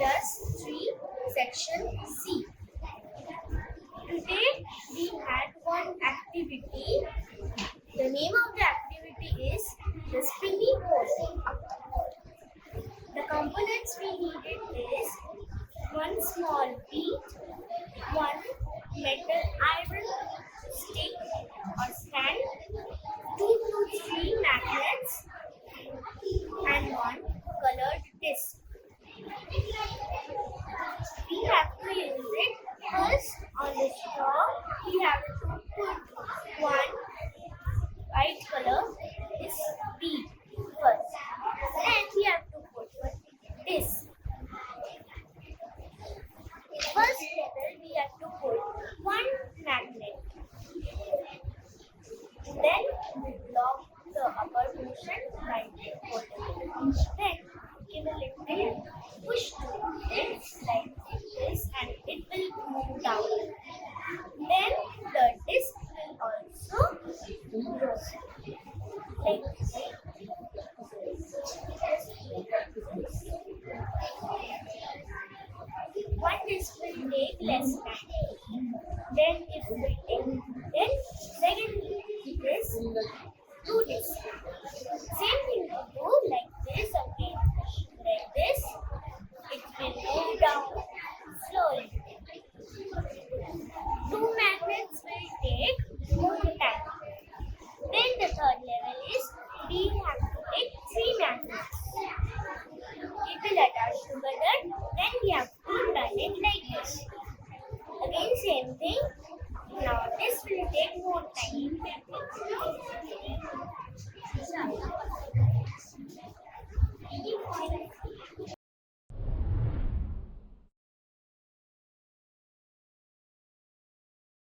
plus 3 section C. Today we had one activity. The name of the activity is the spinny ball. The components we needed is one small bead, one metal iron stick or stand, 2 to 3 magnets, and one colored disc. We have to use it first on the straw. We have to put one white color is bead first. Then we have to put one disc. First level we have to put one magnet. Then we block the upper portion by holding. Then give a little push to it like this and it will move down. Then the disc will also rotate like this. One disc will take less time. Then if we